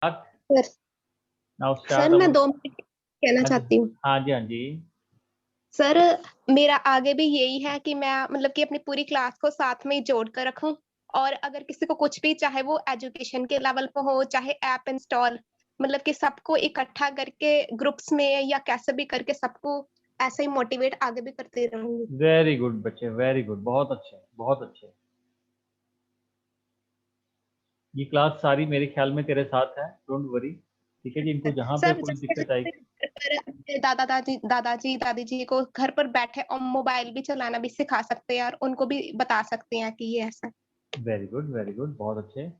Sir now sir start मैं अवर। 2 minute कहना हाँ जी, चाहती हूँ। हाँ जी, हाँ जी। सर मेरा आगे भी यही है कि मैं मतलब कि अपनी पूरी क्लास को साथ में ही जोड़ कर रखूं, और अगर किसी को कुछ भी, चाहे वो एजुकेशन के लेवल पे हो, चाहे ऐप इंस्टॉल, मतलब कि सबको इकट्ठा करके ग्रुप्स में या कैसे भी करके सबको ऐसे ही मोटिवेट आगे भी करते रहूंगी। वेरी गुड बच्चे, वेरी गुड, बहुत अच्छे, बहुत अच्छे। ये क्लास सारी मेरे ख्याल में तेरे साथ है, डोंट वरी। ठीक है जी, इनको जहाँ पे सर कोई जैसे दिक्कत आएगी। घर पर अपने दादाजी दादी जी को घर पर बैठे और मोबाइल भी चलाना भी सिखा सकते हैं, और उनको भी बता सकते हैं कि ये ऐसा है। वेरी गुड, बहुत अच्छे।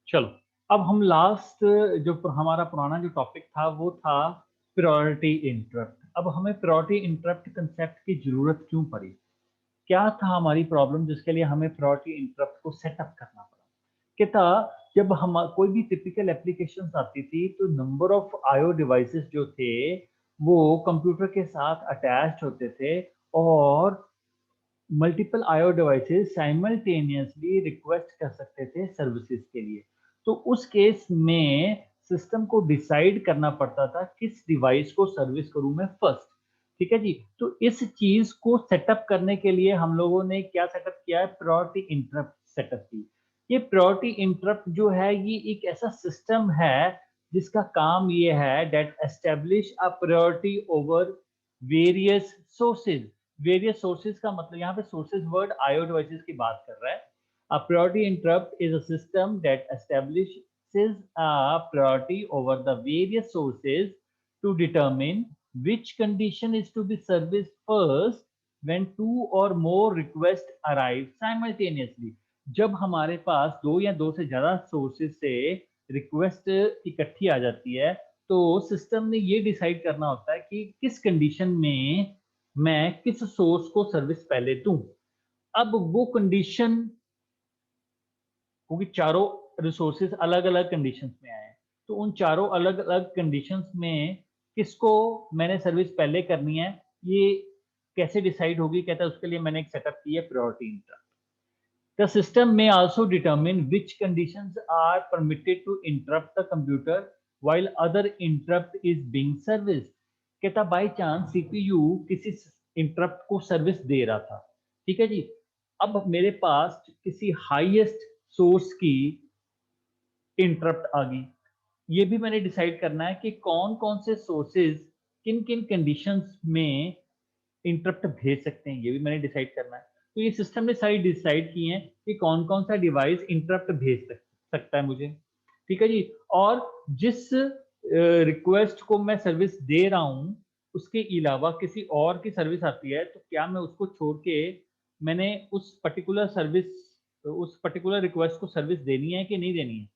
चलो, अब हम लास्ट जो हमारा पुराना जो टॉपिक था वो था प्रायोरिटी इंटरप्ट। अब हमें प्रायोरिटी इंटरप्ट कंसेप्ट की जरूरत क्यों पड़ी? क्या था हमारी प्रॉब्लम जिसके लिए हमें प्रायोरिटी इंटरप्ट को सेटअप करना पड़ा? क्या था, जब हम कोई भी टिपिकल एप्लीकेशन आती थी तो नंबर ऑफ आईओ डिवाइसेस जो थे वो कंप्यूटर के साथ अटैच्ड होते थे, और multiple IO devices simultaneously request कर सकते थे सर्विसेज के लिए। तो उस केस में सिस्टम को डिसाइड करना पड़ता था किस डिवाइस को सर्विस करूं मैं फर्स्ट। ठीक है जी, तो इस चीज को सेटअप करने के लिए हम लोगों ने क्या सेटअप किया है? प्रायोरिटी इंटरप्ट सेटअप की। ये प्रायोरिटी इंटरप्ट जो है ये एक ऐसा सिस्टम है जिसका काम ये है that establish a priority over various sources. Various sources का मतलब यहाँ पे सोर्सेज वर्ड आईओ डिवाइसेस की बात कर रहा है। A priority interrupt is a system that establishes a priority over the various sources to determine which condition is to be serviced first when two or more requests arrive simultaneously। जब हमारे पास दो या दो से ज्यादा सोर्सेज से request इकट्ठी आ जाती है तो सिस्टम ने ये डिसाइड करना होता है कि किस कंडीशन में मैं किस सोर्स को सर्विस पहले दूं। अब वो कंडीशन, क्योंकि चारों रिसोर्सेज अलग अलग कंडीशंस में आए हैं, तो उन चारों अलग अलग कंडीशंस में किसको मैंने सर्विस पहले करनी है ये कैसे डिसाइड होगी? कहता है उसके लिए मैंने एक सेटअप की है priority interrupt. The system may also determine which conditions are permitted to interrupt the computer while other interrupt is being serviced। कहता बाई चांस सीपीयू किसी इंटरप्ट को सर्विस दे रहा था, ठीक है जी, अब मेरे पास किसी हाईएस्ट सोर्स की इंटरप्ट आ गई। ये भी मैंने डिसाइड करना है कि कौन कौन से सोर्सेज किन किन कंडीशंस में इंटरप्ट भेज सकते हैं, ये भी मैंने डिसाइड करना है। तो ये सिस्टम ने सारी डिसाइड की है कि कौन कौन सा डिवाइस इंटरप्ट भेज सकता है मुझे। ठीक है जी, और जिस रिक्वेस्ट को मैं सर्विस दे रहा हूं उसके अलावा किसी और की सर्विस आती है तो क्या मैं उसको छोड़ के मैंने उस पर्टिकुलर रिक्वेस्ट को सर्विस देनी है कि नहीं देनी है?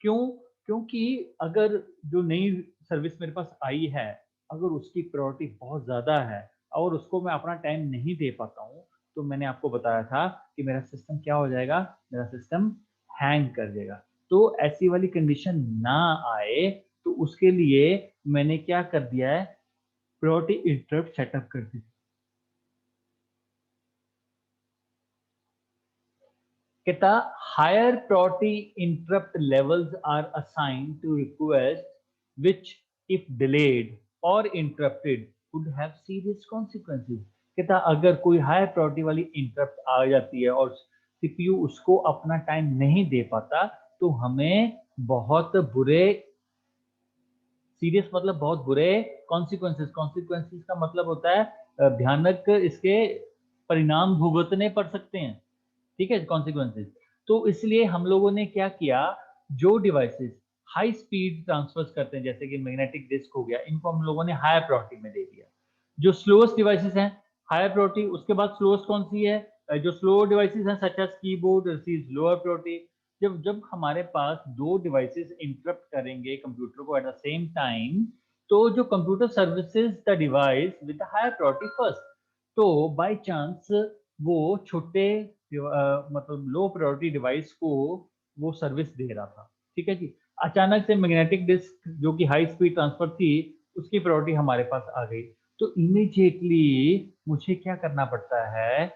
क्यों? क्योंकि अगर जो नई सर्विस मेरे पास आई है अगर उसकी प्रायोरिटी बहुत ज़्यादा है और उसको मैं अपना टाइम नहीं दे पाता हूँ तो मैंने आपको बताया था कि मेरा सिस्टम क्या हो जाएगा? मेरा सिस्टम हैंग कर जाएगा। तो ऐसी वाली कंडीशन ना आए तो उसके लिए मैंने क्या कर दिया है? प्रायोरिटी इंटरप्ट सेटअप कर दी। कहता higher priority interrupt levels are assigned to request which if delayed और interrupted would have serious consequences. कहता अगर कोई हायर प्रायोरिटी वाली इंटरप्ट आ जाती है और सीपीयू उसको अपना टाइम नहीं दे पाता तो हमें बहुत बुरे, सीरियस मतलब बहुत बुरे कॉन्सिक्वेंसेस, कॉन्सिक्वेंसेस का मतलब होता है भयानक इसके परिणाम भुगतने पड़ सकते हैं। ठीक है, कॉन्सिक्वेंसेस। तो इसलिए हम लोगों ने क्या किया, जो डिवाइसेस हाई स्पीड ट्रांसफर्स करते हैं जैसे कि मैग्नेटिक डिस्क हो गया, इनको हम लोगों ने हायर प्रायोरिटी में दे दिया। जो स्लोएस्ट डिवाइसेस हैं हायर प्रायोरिटी, उसके बाद स्लोएस्ट कौन सी है? जो स्लो डिवाइसेस हैं such as keyboard receives lower priority. जब जब हमारे पास दो डिवाइसेस इंटरप्ट करेंगे कंप्यूटर को एट द सेम टाइम तो जो computer services the device with higher priority first. तो बाय चांस वो छोटे मतलब लो प्रायोरिटी डिवाइस को वो सर्विस दे रहा था। ठीक है जी, अचानक से मैग्नेटिक डिस्क जो कि हाई स्पीड ट्रांसफर थी उसकी प्रायोरिटी हमारे पास आ गई। तो इमीडिएटली मुझे क्या करना पड़ता है,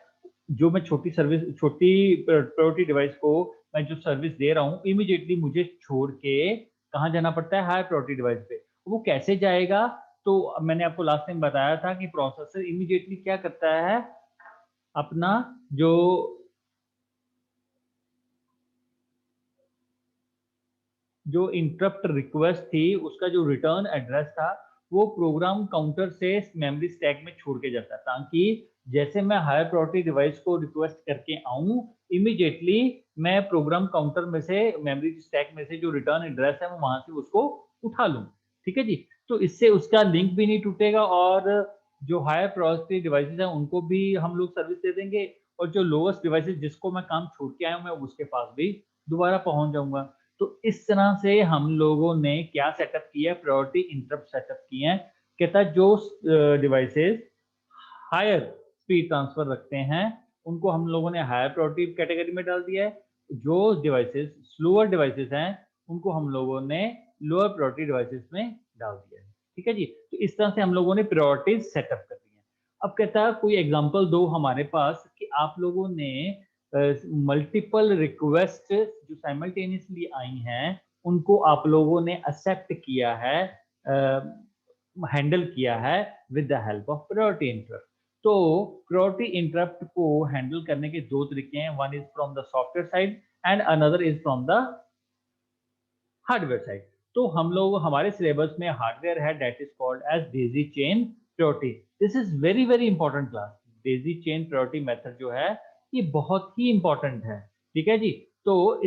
जो मैं छोटी प्रायोरिटी डिवाइस को मैं जो सर्विस दे रहा हूँ, इमीडिएटली मुझे छोड़ के कहाँ जाना पड़ता है, हाई प्रायोरिटी डिवाइस पे। वो कैसे जाएगा? तो मैंने आपको लास्ट टाइम बताया था कि प्रोसेसर इमीडिएटली क्या करता है, अपना जो इंटरप्ट रिक्वेस्ट थी, उसका जो रिटर्न एड्रेस था, वो प्रोग्राम काउंटर से मेमोरी स्टैक में छोड़ के जाता है, ताकि जैसे मैं हायर प्रायोरिटी डिवाइस को रिक्वेस्ट करके आऊं, इमीडिएटली मैं प्रोग्राम काउंटर में से, मेमोरी स्टैक में से जो रिटर्न एड्रेस है, वो वहां से उसको उठा लूं। ठीक है जी। तो इससे उसका लिंक भी नहीं टूटेगा, और जो हायर प्रायोरिटी डिवाइसेस हैं उनको भी हम लोग सर्विस दे देंगे, और जो लोएस्ट डिवाइसेस जिसको मैं काम छोड़ के आया हूं, मैं उसके पास भी दोबारा पहुंच जाऊंगा। तो इस तरह से हम लोगों ने क्या सेटअप किया, प्रायोरिटी इंटरप्ट सेटअप किए हैं। कहता जो डिवाइसेस हायर स्पीड ट्रांसफर रखते हैं, उनको हम लोगों ने हायर प्रायोरिटी कैटेगरी में डाल दिया है। जो डिवाइसेस स्लोअर डिवाइसेस हैं, उनको हम लोगों ने लोअर प्रायोरिटी डिवाइसेस में डाल दिया है। ठीक है जी। तो इस तरह से हम लोगों ने प्रायोरिटीज सेटअप कर दी है। अब कहता है कोई एग्जांपल दो हमारे पास कि आप लोगों ने मल्टीपल रिक्वेस्ट जो साइमल्टेनियसली आई हैं, उनको आप लोगों ने एक्सेप्ट किया है, हैंडल किया है with the help of priority interrupt. तो प्रायोरिटी इंटरप्ट को हैंडल करने के दो तरीके हैं, one is from the software side and another is from the hardware side. तो हम लोग हमारे सिलेबस में हार्डवेयर है, that is called as daisy chain priority. This is very very important class. Daisy chain priority method जो है, ये बहुत ही इंपॉर्टेंट है। ठीक है जी। तो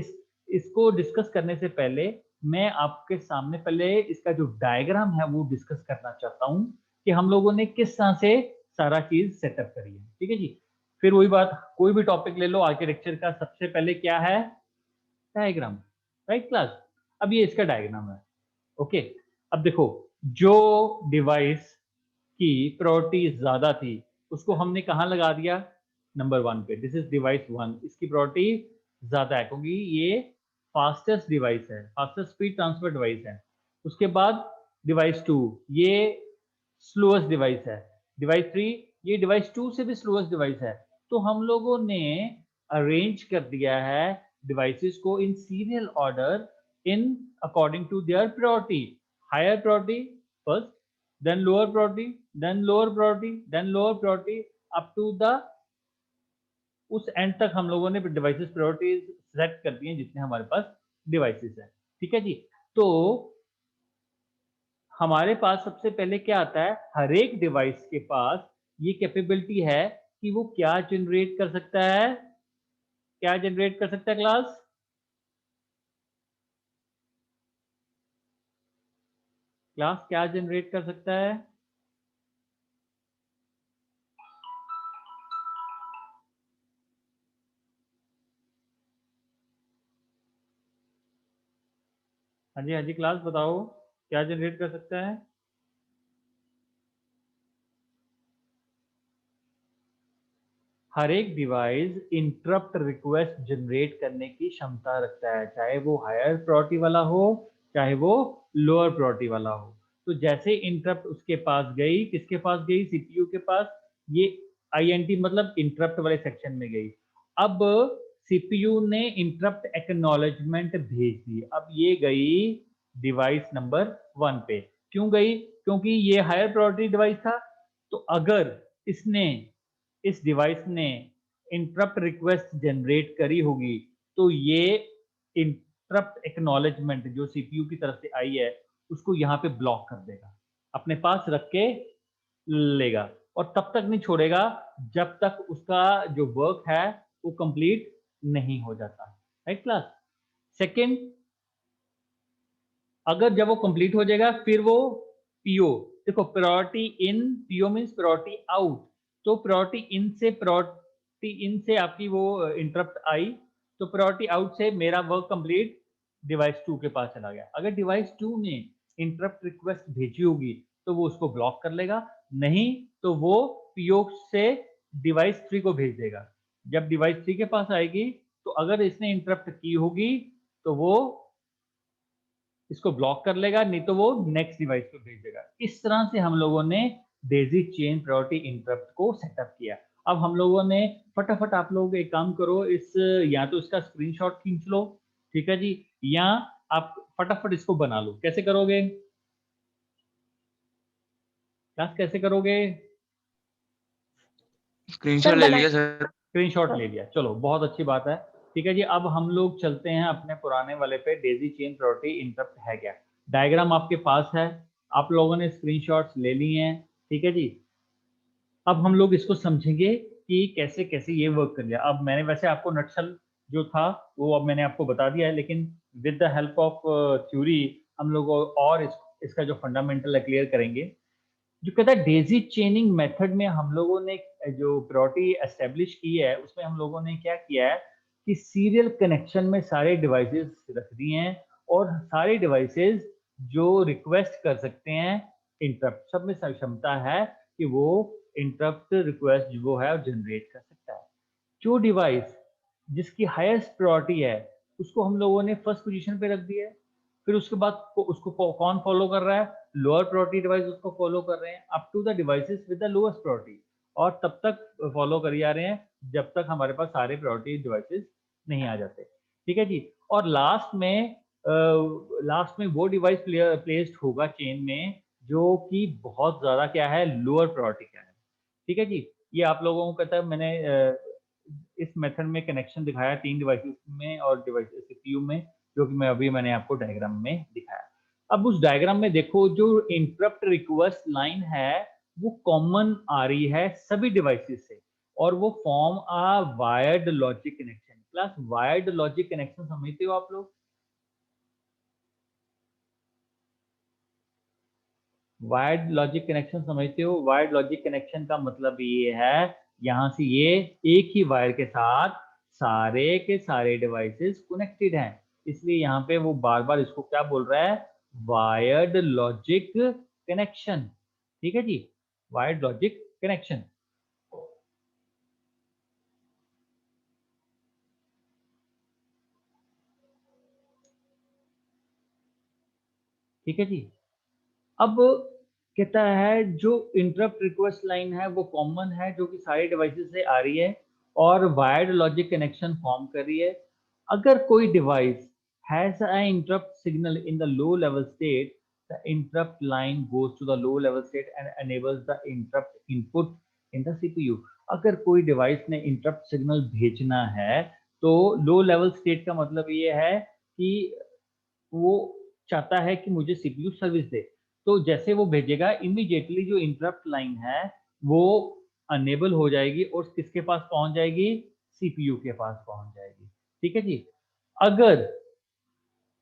इसको डिस्कस करने से पहले मैं आपके सामने पहले इसका जो डायग्राम है वो डिस्कस करना चाहता हूं कि हम लोगों ने किस तरह से सारा चीज सेटअप करी है। ठीक है जी। फिर वही बात, कोई भी टॉपिक ले लो आर्किटेक्चर का, सबसे पहले क्या है, डायग्राम। Right class. अब ये इसका डायग्राम है। ओके। अब देखो, जो डिवाइस की प्रायोरिटी ज्यादा थी, उसको हमने कहाँ लगा दिया, नंबर वन पे। दिस इज डिवाइस वन, इसकी प्रायोरिटी ज्यादा है क्योंकि ये फास्टेस्ट डिवाइस है, फास्टेस्ट स्पीड ट्रांसफर डिवाइस है। उसके बाद डिवाइस टू, ये स्लोएस्ट डिवाइस है। डिवाइस थ्री, ये डिवाइस टू से भी स्लोएस्ट डिवाइस है। तो हम लोगों ने अरेंज कर दिया है डिवाइसेस को in serial order, in according to their priority. Higher priority first, then lower priority, then lower priority, then lower priority, up to the उस एंड तक हम लोगों ने डिवाइसेस प्रायोरिटीज सेट कर दी हैं जितने हमारे पास डिवाइसेस हैं। ठीक है जी। तो हमारे पास सबसे पहले क्या आता है, हर एक डिवाइस के पास ये कैपेबिलिटी है कि वो क्या जनरेट कर सकता है, क्या जनरेट कर सकता है क्लास, क्लास क्या जनरेट कर सकता है। हाँ जी क्लास बताओ, क्या जनरेट कर सकता है। हर एक डिवाइस इंटरप्ट रिक्वेस्ट जनरेट करने की क्षमता रखता है, चाहे वो हायर प्रायोरिटी वाला हो, चाहे वो लोअर प्रायोरिटी वाला हो। तो जैसे इंटरप्ट उसके पास गई, किसके पास गई, सीपीयू के पास, ये आईएनटी मतलब इंटरप्ट वाले सेक्शन में गई। अब सीपीयू ने इंटरप्ट एक्नॉलेजमेंट भेज दी, अब ये गई डिवाइस नंबर वन पे। क्यों गई, क्योंकि ये हायर प्रायोरिटी डिवाइस था। तो अगर इसने, इस डिवाइस ने इंटरप्ट रिक्वेस्ट जनरेट करी होगी, तो ये इंटरप्ट एक्नॉलेजमेंट जो सीपीयू की तरफ से आई है, उसको यहाँ पे ब्लॉक कर देगा, अपने पास रख के लेगा, और तब तक नहीं छोड़ेगा जब तक उसका जो वर्क है वो कंप्लीट नहीं हो जाता। Right class. सेकंड, अगर जब वो कंप्लीट हो जाएगा, फिर वो पीओ, देखो प्रायोरिटी इन, पीओ मींस प्रायोरिटी आउट। तो प्रायोरिटी इन से आपकी वो इंटरप्ट आई, तो प्रायोरिटी आउट से मेरा वर्क कंप्लीट डिवाइस टू के पास चला गया। अगर डिवाइस टू ने इंटरप्ट रिक्वेस्ट भेजी होगी, तो वो उसको ब्लॉक कर लेगा, नहीं तो वो पीओ से डिवाइस थ्री को भेज देगा। जब डिवाइस थ्री के पास आएगी, तो अगर इसने इंटरप्ट की होगी, तो वो इसको ब्लॉक कर लेगा, नहीं तो वो नेक्स्ट डिवाइस पे भेज देगा। इस तरह से हम लोगों ने डेज़ी चेन प्रायोरिटी इंटरप्ट को सेटअप किया। अब हम लोगों ने फटाफट, आप लोग एक काम करो, इस या तो इसका स्क्रीनशॉट खींच लो, ठीक है जी, या आप फटाफट इसको बना लो। कैसे करोगे? क्लास कैसे करोगे? स्क्रीनशॉट सर ले बना लिया सर। स्क्रीनशॉट ले लिया, चलो बहुत अच्छी बात है। ठीक है जी, अब हम लोग चलते हैं अपने पुराने वाले पे, डेज़ी चेन प्रायोरिटी इंटरप्ट है क्या। डायग्राम आपके पास है, आप लोगों ने स्क्रीनशॉट्स ले लिए हैं, ठीक है जी। अब हम लोग इसको समझेंगे कि कैसे कैसे ये वर्क कर लिया। अब मैंने वैसे आपको नक्शल जो था वो अब मैंने आपको बता दिया है, लेकिन with the help of theory हम लोग और इसका जो फंडामेंटल है क्लियर करेंगे। जो कहता है डेज़ी चेनिंग मेथड में हम लोगों ने जो प्रायोरिटी एस्टेब्लिश की है, उसमें हम लोगों ने क्या किया है कि सीरियल कनेक्शन में सारे डिवाइसेस रख दिए हैं, और सारे डिवाइसेस जो रिक्वेस्ट कर सकते हैं इंटरप्ट, सब में क्षमता है कि वो इंटरप्ट रिक्वेस्ट जो है जनरेट कर सकता है। जो डिवाइस जिसकी हाईएस्ट प्रायोरिटी है उसको हम लोगों ने फर्स्ट पोजीशन पे रख दिया है। फिर उसके बाद उसको कौन फॉलो कर रहा है? लोअर प्रायोरिटी डिवाइस उसको फॉलो कर रहे हैं up to the devices with the lowest priority, और तब तक फॉलो करी जा रहे हैं जब तक हमारे पास सारे प्रायोरिटी डिवाइसेस नहीं आ जाते। ठीक है जी। और लास्ट में वो डिवाइस प्लेस्ड होगा चेन में जो कि बहुत ज्यादा क्या है, लोअर प्रायोरिटी का है। ठीक है जी। ये आप लोगों को कहता है, मैंने इस मेथड में कनेक्शन दिखाया 3 डिवाइसेस में और डिवाइस सीपीयू में, जो कि मैंने आपको डायग्राम में दिखाया। अब उस डायग्राम में देखो, जो इंटरप्ट रिक्वेस्ट लाइन है वो कॉमन आ रही है सभी डिवाइसेस से, और वो form a wired logic connection. Plus wired logic connection समझते हो आप लोग? वायर्ड लॉजिक कनेक्शन समझते हो? वायर्ड लॉजिक कनेक्शन का मतलब ये है, यहां से ये एक ही वायर के साथ सारे के सारे डिवाइसेस कनेक्टेड हैं, इसलिए यहाँ पे वो बार बार इसको क्या बोल रहा है, वायर्ड लॉजिक कनेक्शन। ठीक है जी, वायर्ड लॉजिक कनेक्शन। ठीक है जी। अब कहता है जो इंटरप्ट रिक्वेस्ट लाइन है वो कॉमन है, जो कि सारे डिवाइसेस से आ रही है और वायर्ड लॉजिक कनेक्शन फॉर्म कर रही है। अगर कोई device has a interrupt signal in the low level state, the interrupt line goes to the low level state and enables the interrupt input in the CPU. अगर कोई device ने interrupt signal भेजना है तो लो लेवल स्टेट का मतलब ये है कि वो चाहता है कि मुझे सीपीयू सर्विस दे। तो जैसे वो भेजेगा, इमीडिएटली जो इंटरप्ट लाइन है वो अनेबल हो जाएगी और किसके पास पहुंच जाएगी, सीपीयू के पास पहुंच जाएगी। ठीक है जी। अगर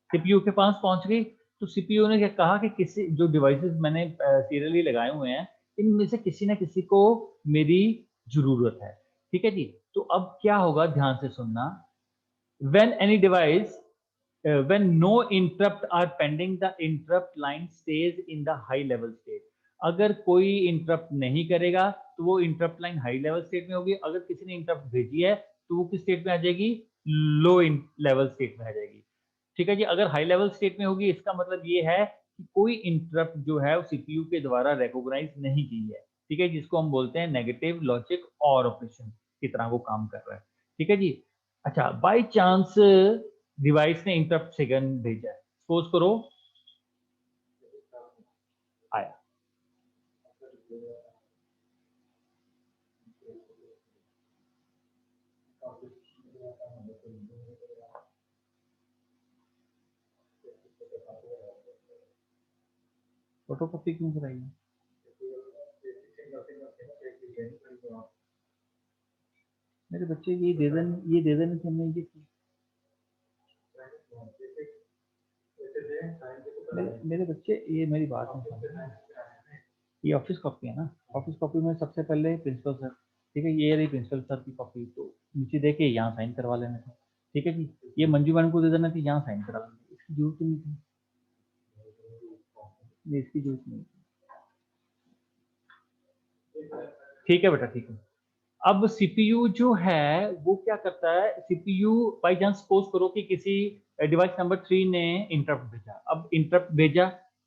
सीपीयू के पास पहुंच गई तो सीपीयू ने क्या कहा कि किसी जो डिवाइसेस मैंने सीरियली लगाए हुए हैं, इनमें से किसी ना किसी को मेरी जरूरत है। ठीक है जी। तो अब क्या होगा, ध्यान से सुनना। when any device when no interrupt are pending, the interrupt line stays in the high level state। अगर कोई इंटरप्ट नहीं करेगा तो वो interrupt line high level state में होगी। अगर किसी ने इंटरप्ट भेजी है तो वो किस स्टेट में आ जाएगी, लो लेवल स्टेट में आ जाएगी। ठीक है जी। अगर हाई लेवल स्टेट में होगी इसका मतलब ये है कि कोई इंटरप्ट जो है वो सीपीयू के द्वारा रिकॉग्नाइज नहीं की है। ठीक है, जिसको हम बोलते हैं नेगेटिव लॉजिक और ऑपरेशन की तरह वो काम कर रहा है। ठीक है जी। अच्छा, बाय चांस डिवाइस ने इंटरप्ट सिग्नल भेजा है, सपोज करो आया। फोटोकॉपी क्यों कराई है? मेरे बच्चे ये दे देने थे हमने ये की। मेरे बच्चे ये मेरी बात नहीं समझ, ये ऑफिस कॉपी है ना, ऑफिस कॉपी में सबसे पहले प्रिंसिपल सर, ठीक है, ये रही प्रिंसिपल सर की कॉपी, तो नीचे देके यहाँ साइन करवा लेने थे। ठीक है जी। ये मंजू मैडम को दे देना थी, यहाँ साइन करा लेना, इसकी जरूरत नहीं थी, इसकी जरूरत नहीं। ठीक है बेटा, ठीक है। अब सीपीयू जो है वो क्या करता है, सीपीयू बाई चांस सपोज करो कि किसी डिवाइस नंबर 3 ने इंटरप्ट भेजा। अब इंटरप्ट भेजा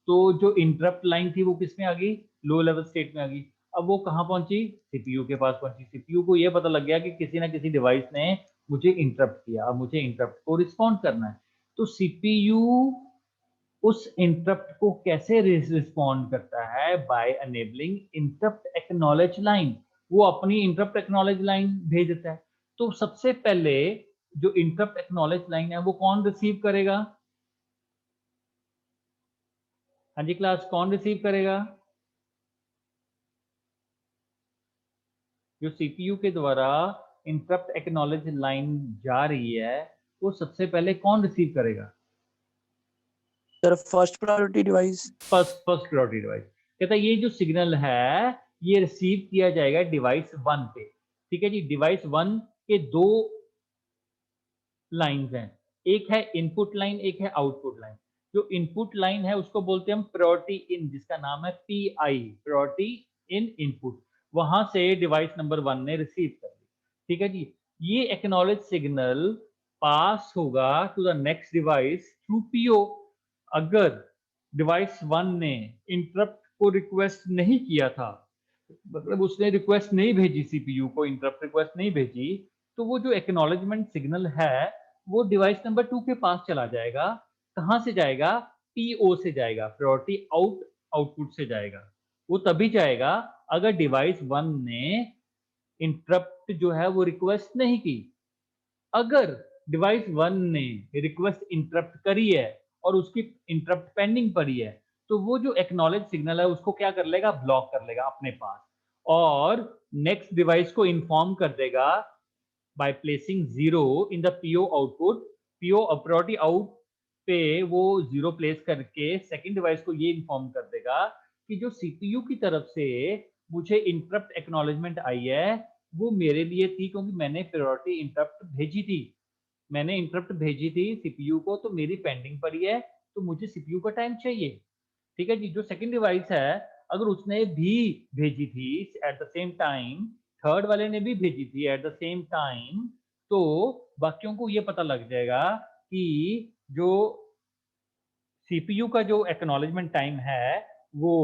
तो जो इंटरप्ट लाइन थी वो किसमें आ गई? लो लेवल स्टेट में आ गई। अब वो कहाँ पहुंची? सीपीयू के पास पहुंची। सीपीयू को ये पता लग गया कि किसी ना किसी डिवाइस ने मुझे इंटरप्ट किया, अब मुझे इंटरप्ट को रिस्पॉन्ड करना है। तो सीपीयू उस इंटरप्ट को कैसे रिस्पॉन्ड करता है? By enabling interrupt acknowledge line. वो अपनी इंटरप्ट एक्नॉलेज लाइन भेज देता है। तो सबसे पहले जो इंटरप्ट एक्नॉलेज लाइन है वो कौन रिसीव करेगा? हाँ जी क्लास, कौन रिसीव करेगा? जो सीपीयू के द्वारा इंटरप्ट एक्नॉलेज लाइन जा रही है वो सबसे पहले कौन रिसीव करेगा? Sir first priority device. First priority device. कहता है ये जो सिग्नल है ये रिसीव किया जाएगा डिवाइस 1 पे। ठीक है जी, डिवाइस 1 के दो लाइंस हैं, एक है इनपुट लाइन, एक है आउटपुट लाइन। जो इनपुट लाइन है उसको बोलते हैं हम प्रायोरिटी इन, जिसका नाम है पीआई, प्रायोरिटी इन इनपुट। वहां से डिवाइस नंबर 1 ने रिसीव कर ली। ठीक है जी, ये एक्नॉलेज सिग्नल पास होगा to the next device through PO. अगर डिवाइस 1 ने इंटरप्ट को रिक्वेस्ट नहीं किया था, मतलब उसने रिक्वेस्ट नहीं भेजी सीपीयू को, इंटरप्ट रिक्वेस्ट नहीं भेजी, तो वो जो एक्नॉलेजमेंट सिग्नल है वो डिवाइस नंबर 2 के पास चला जाएगा। कहां से जाएगा? पीओ से जाएगा, प्रायोरिटी आउटपुट से जाएगा। वो तभी जाएगा अगर डिवाइस 1 ने इंटरप्ट जो है वो रिक्वेस्ट नहीं की। अगर डिवाइस 1 ने रिक्वेस्ट इंटरप्ट करी है और उसकी इंटरप्ट पेंडिंग पड़ी है, तो वो जो एक्नॉलेज सिग्नल है उसको क्या कर लेगा? ब्लॉक कर लेगा अपने पास, और नेक्स्ट डिवाइस को इन्फॉर्म कर देगा by placing 0 in the PO output। PO priority out पे वो 0 प्लेस करके सेकंड डिवाइस को ये इन्फॉर्म कर देगा कि जो सीपीयू की तरफ से मुझे इंटरप्ट एक्नॉलेजमेंट आई है वो मेरे लिए थी, क्योंकि मैंने प्रायोरिटी इंटरप्ट भेजी थी। मैंने इंटरप्ट भेजी थी सीपीयू को, तो मेरी पेंडिंग पड़ी है, तो मुझे सीपीयू का टाइम चाहिए। ठीक है जी, जो सेकंड डिवाइस है अगर उसने भी भेजी थी eight the same time, third वाले ने भी भेजी थी एट द सेम टाइम, तो बाकियों को ये पता लग जाएगा कि जो सीपीयू का जो एक्नॉलेजमेंट टाइम है वो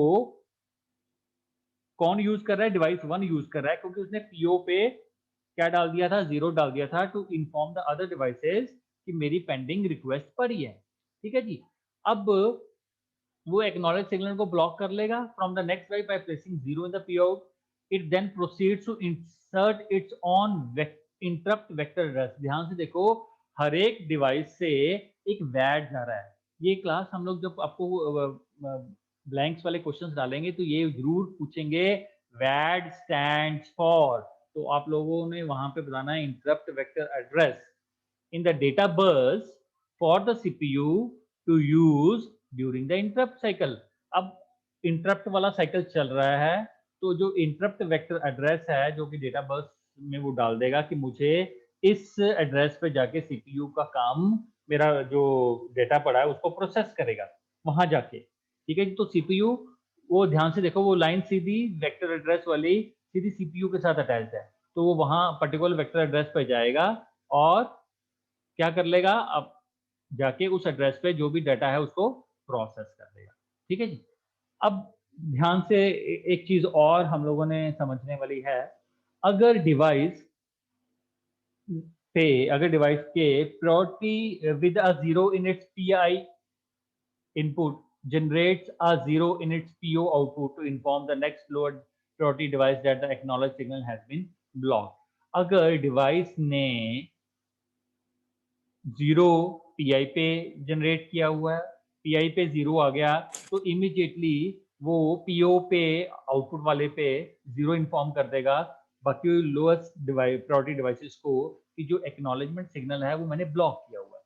कौन यूज कर रहा है? डिवाइस 1 यूज कर रहा है, क्योंकि उसने पीओ पे क्या डाल दिया था? 0 डाल दिया था to inform the other devices कि मेरी पेंडिंग रिक्वेस्ट पड़ी है। ठीक है जी, अब वो एक्नॉलेज सिग्नल को ब्लॉक कर लेगा from the next byte by placing 0 in the P out. It then proceeds to insert its on interrupt vector address. ध्यान से देखो, हर एक डिवाइस से एक वैड जा रहा है। ये क्लास हम लोग जब आपको ब्लैंक्स वाले क्वेश्चंस डालेंगे तो ये जरूर पूछेंगे वैड स्टैंड्स फॉर, तो आप लोगों ने वहां पे बताना है interrupt vector address in the data bus for the CPU to use during the interrupt cycle। अब इंटरप्ट वाला साइकिल चल रहा है, तो जो इंटरप्ट वेक्टर एड्रेस है जो कि डेटा बस में वो डाल देगा कि मुझे इस एड्रेस पे जाके सीपीयू का काम, मेरा जो डेटा पड़ा है उसको प्रोसेस करेगा वहां जाके। ठीक है, तो सीपीयू, वो ध्यान से देखो, वो लाइन सीधी वेक्टर एड्रेस वाली सीधी सीपीयू के साथ अटैच है, तो वो वहां पर्टिकुलर वेक्टर एड्रेस पे जाएगा और क्या कर लेगा? अब जाके उस एड्रेस पे जो भी डाटा है उसको प्रोसेस कर देगा। ठीक है जी, अब ध्यान से एक चीज और हम लोगों ने समझने वाली है। अगर डिवाइस अगर डिवाइस के priority with a 0 in its pi input generates a 0 in its PO output to inform the next lower priority device that the acknowledged signal has been blocked। अगर डिवाइस ने 0 पीआई पे generate किया हुआ है, pi पे 0 आ गया, तो immediately वो पीओ पे आउटपुट वाले पे 0 इन्फॉर्म कर देगा बाकी लोएस्ट डिवाइस प्रायोरिटी डिवाइसेस को कि जो एक्नॉलेजमेंट सिग्नल है वो मैंने ब्लॉक किया हुआ है।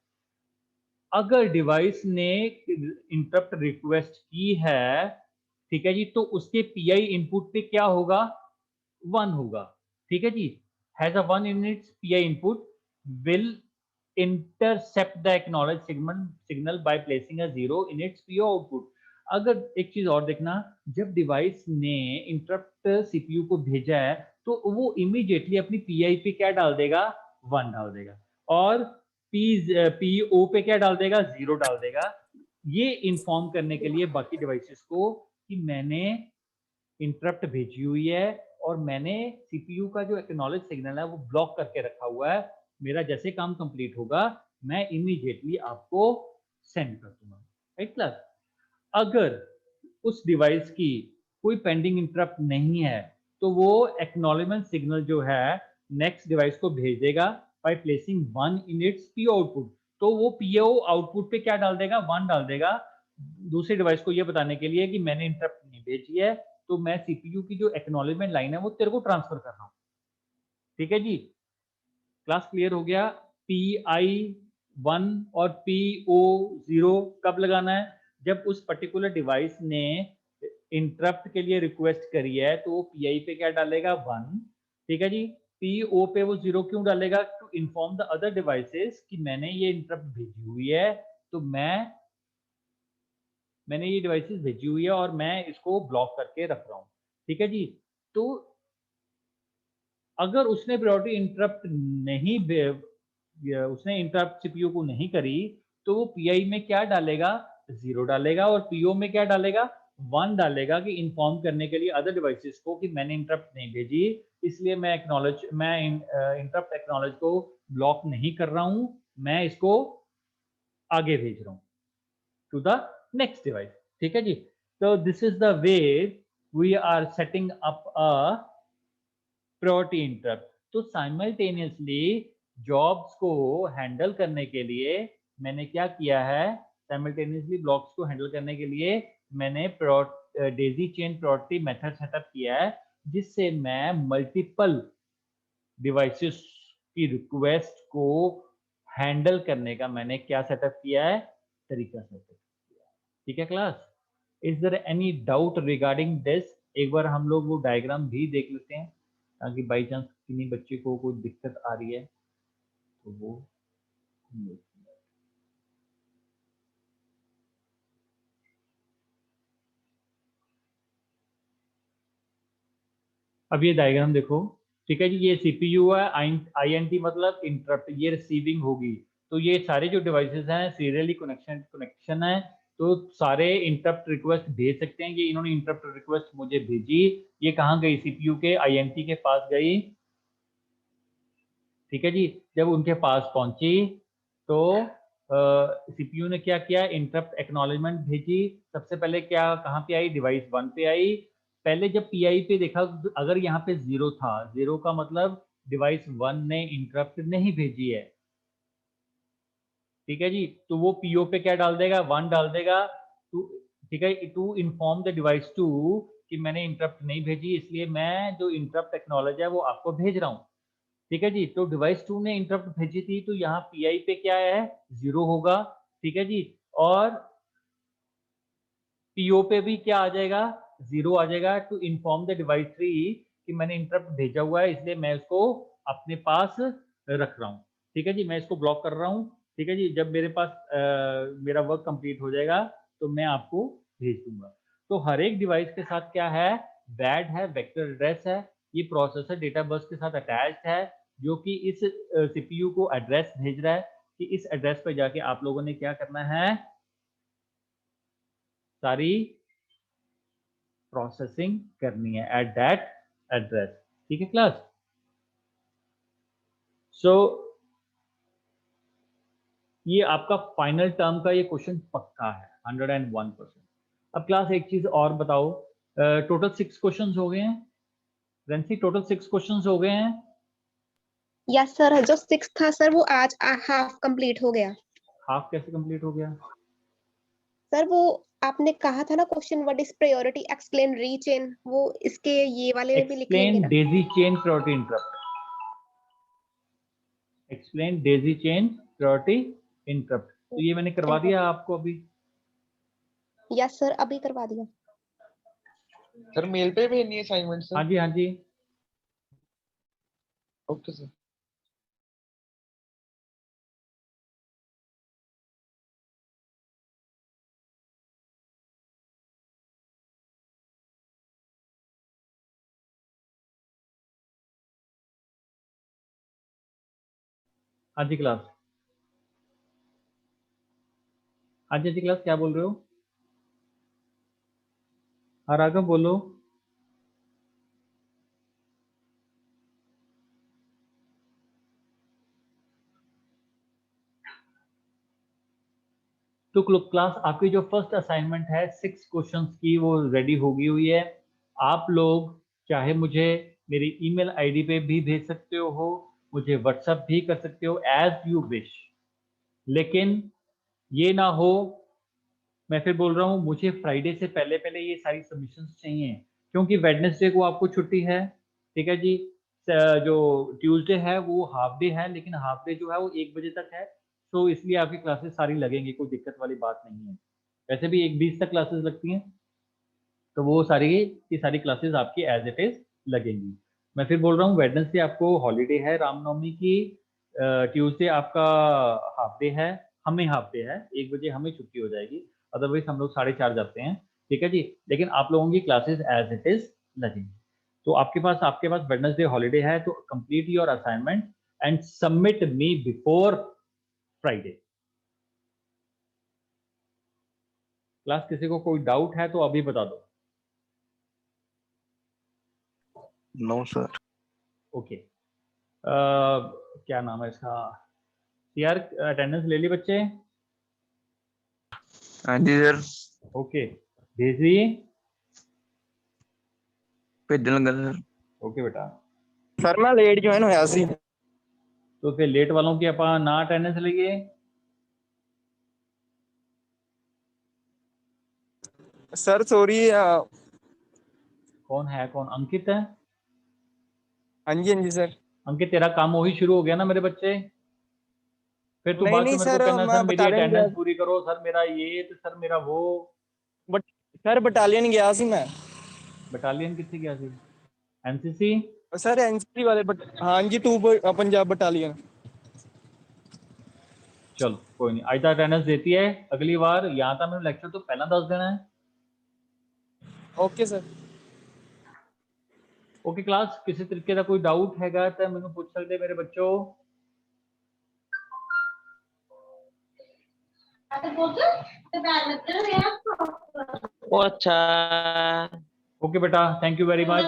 अगर डिवाइस ने इंटरप्ट रिक्वेस्ट की है, ठीक है जी, तो उसके पीआई इनपुट पे क्या होगा? 1 होगा। ठीक है जी, has a 1 in its PI input will intercept the acknowledged signal by placing a 0 in its PO output। अगर एक चीज और देखना, जब डिवाइस ने इंटरप्ट सीपीयू को भेजा है तो वो इमीडिएटली अपनी पीआई पे क्या डाल देगा? 1 डाल देगा, और पी ओ पे क्या डाल देगा, 0 डाल देगा। ये इन्फॉर्म करने के लिए बाकी डिवाइसेस को कि मैंने इंटरप्ट भेजी हुई है और मैंने सीपीयू का जो एक्नॉलेज सिग्नल है वो ब्लॉक करके रखा हुआ है। मेरा जैसे काम कंप्लीट होगा मैं इमीडिएटली आपको सेंड कर दूंगा। Right class? अगर उस डिवाइस की कोई पेंडिंग इंटरप्ट नहीं है तो वो एक्नॉलेजमेंट सिग्नल जो है नेक्स्ट डिवाइस को भेज देगा by placing 1 in its PO output. तो वो पीओ आउटपुट पे क्या डाल देगा, 1 डाल देगा दूसरे डिवाइस को ये बताने के लिए कि मैंने इंटरप्ट नहीं भेजी है, तो मैं सीपीयू की जो एक्नॉलेजमेंट लाइन है वो तेरे को ट्रांसफर कर रहा हूँ। ठीक है जी, क्लास क्लियर हो गया? पी आई 1 और पी ओ 0 कब लगाना है? जब उस पर्टिकुलर डिवाइस ने इंटरप्ट के लिए रिक्वेस्ट करी है तो वो पी आई पे क्या डालेगा, 1। ठीक है जी। पी ओ पे वो 0 क्यों डालेगा? To inform the other devices कि मैंने ये इंटरप्ट भेजी हुई है, तो मैंने ये डिवाइसेस भेजी हुई है और मैं इसको ब्लॉक करके रख रहा हूँ। ठीक है जी। तो अगर उसने प्रायोरिटी इंटरप्ट नहीं उसने इंटरप्ट सीपीयू को नहीं करी तो वो पीआई में क्या डालेगा, 0 डालेगा और पीओ में क्या डालेगा, 1 डालेगा कि इन्फॉर्म करने के लिए अदर डिवाइसेस को कि मैंने इंटरप्ट नहीं भेजी, इसलिए मैं इंटरप्ट एक्नॉलेज को ब्लॉक नहीं कर रहा हूं, मैं इसको आगे भेज रहा हूं टू द नेक्स्ट डिवाइस। ठीक है जी। तो this is the way we are setting up a priority interrupt. तो साइमल्टेनियसली जॉब्स को हैंडल करने के लिए मैंने क्या किया है, साइमल्टेनियसली ब्लॉक्स को हैंडल करने के लिए मैंने Daisy chain priority method setup किया है, जिससे मैं मल्टीपल डिवाइसेस की रिक्वेस्ट को हैंडल करने का मैंने क्या सेटअप किया है, तरीका सेटअप किया है। ठीक है class? Is there any doubt regarding this? एक बार हम लोग वो डायग्राम भी देख लेते हैं ताकि बाई चांस किन्हीं बच्चे को कोई दिक्कत आ रही है तो वो हम लोग। अब ये डायग्राम देखो। ठीक है जी, ये सीपीयू है, आईएनटी मतलब इंटरप्ट, ये रिसीविंग होगी। तो ये सारे जो डिवाइसेस हैं सीरियली कनेक्शन है, तो सारे इंटरप्ट रिक्वेस्ट भेज सकते हैं। ये इन्होंने इंटरप्ट रिक्वेस्ट मुझे भेजी, ये कहाँ गई, सीपीयू के आईएनटी के पास गई। ठीक है जी। जब उनके पास पहुंची तो सीपीयू ने क्या किया, इंटरप्ट एक्नॉलेजमेंट भेजी। सबसे पहले क्या कहाँ पे आई, डिवाइस 1 पे आई। पहले जब पीआई पे देखा, अगर यहाँ पे 0 था, 0 का मतलब डिवाइस 1 ने इंटरप्ट नहीं भेजी है। ठीक है जी। तो वो पीओ पे क्या डाल देगा, 1 डाल देगा। ठीक है, टू इन्फॉर्म द डिवाइस 2 कि मैंने इंटरप्ट नहीं भेजी, इसलिए मैं जो इंटरप्ट एक्नॉलेज है वो आपको भेज रहा हूँ। ठीक है जी। तो डिवाइस 2 ने इंटरप्ट भेजी थी तो यहाँ पीआई पे क्या है, 0 होगा। ठीक है जी। और पीओ पे भी क्या आ जाएगा, 0 आ जाएगा। टू इन्फॉर्म द डिवाइस 3 कि मैंने इंटरप्ट भेजा हुआ है, इसलिए मैं उसको अपने पास रख रहा हूँ। ठीक है जी, मैं इसको ब्लॉक कर रहा हूँ। ठीक है जी। जब मेरे पास मेरा वर्क कंप्लीट हो जाएगा तो मैं आपको भेज दूंगा। तो हर एक डिवाइस के साथ क्या है, वैड है, वेक्टर एड्रेस है। ये प्रोसेसर डेटा बस के साथ अटैच्ड है, जो कि इस सीपीयू को एड्रेस भेज रहा है कि इस एड्रेस पर जाके आप लोगों ने क्या करना है, सारी प्रोसेसिंग करनी है एट दैट एड्रेस। ठीक है क्लास? सो ये आपका फाइनल टर्म का ये क्वेश्चन पक्का है 101%। अब क्लास एक चीज और बताओ, टोटल 6 क्वेश्चंस हो गए हैं रेंसी, टोटल 6 क्वेश्चंस हो गए हैं। यस सर, जो 6 था सर वो आज हाफ कंप्लीट हो गया। हाफ कैसे कंप्लीट हो गया? सर वो आपने कहा था ना question what is priority, explain रीचेन, वो इसके ये वाले में भी लिख लेंगे एक्सप्लेन ना। Daisy chain priority interrupt, explain Daisy chain priority interrupt, तो ये मैंने करवा दिया आपको अभी। यस सर, अभी करवा दिया। सर मेल पे भेजनी है असाइनमेंट हाँ सर? जी, हाँ जी। Okay sir. हाँ जी क्लास। आज जी क्लास क्या बोल रहे हो? हाँ राघव बोलो। तो क्लास आपकी जो फर्स्ट असाइनमेंट है 6 क्वेश्चंस की वो रेडी होगी हुई है। आप लोग चाहे मुझे मेरी ईमेल आईडी पे भी भेज सकते हो, मुझे व्हाट्सएप भी कर सकते हो, एज यू विश। लेकिन ये ना हो, मैं फिर बोल रहा हूँ, मुझे फ्राइडे से पहले पहले ये सारी सबमिशंस चाहिए, क्योंकि वेडनेसडे को आपको छुट्टी है। ठीक है जी। जो ट्यूसडे है वो हाफ डे है, लेकिन हाफ डे जो है वो 1 बजे तक है, तो इसलिए आपकी क्लासेस सारी लगेंगी, कोई दिक्कत वाली बात नहीं है। वैसे भी 1:20 तक क्लासेस लगती हैं, तो वो सारी की सारी क्लासेस आपकी एज इट इज लगेंगी। मैं फिर बोल रहा हूँ, वेडनेसडे आपको हॉलीडे है रामनवमी की, ट्यूसडे आपका हाफ डे है, हमें हाफ डे है, 1 बजे हमें छुट्टी हो जाएगी, अदरवाइज हम लोग 4:30 जाते हैं। ठीक है जी। लेकिन आप लोगों की क्लासेस एज इट इज लगेंगी। तो आपके पास वेडनेसडे हॉलीडे है, तो complete your assignment and submit me before Friday. Class किसी को कोई डाउट है तो अभी बता दो। No sir. ओके। क्या नाम है इसका? यार अटेंडेंस ले ली बच्चे? हाँ जी सर, ओके, भेज दिए? भेजन लगा सर। ओके बेटा। सर मैं लेट ज्वाइन होया सी। तो फिर लेट वालों की ਆਪਾਂ ना अटेंडेंस लईए? Sir sorry. कौन है? कौन? अंकित है? हाँ जी हाँ जी सर। अंकित, तेरा काम वही शुरू हो गया ना मेरे बच्चे? फिर तू नहीं बाद नहीं में मेरे को सर, कहना, मैं सर मेरी बटालियन गया। अटेंडेंस पूरी करो, सर मेरा ये, तो सर मेरा वो। बट सर बटालियन गया सी मैं। बटालियन कितने गया सी? एनसीसी? सर एनसीसी वाले हाँ जी, 2 पंजाब बटालियन। चलो कोई नहीं, आज तक अटेंडेंस देती है, अगली बार यहाँ था मैंने लेक्चर तो पहला 10 देना है। Okay sir. ओके क्लास, किसी तरीके का कोई डाउट हैगा तो मैंने पूछ सकते मेरे बच्चों? अच्छा ओके बेटा, थैंक यू वेरी मच।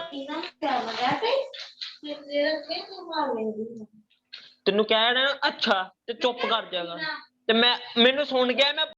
तेनू कह रहा अच्छा ते चुप कर जाएगा ते मैं मैनू सुन गया मैं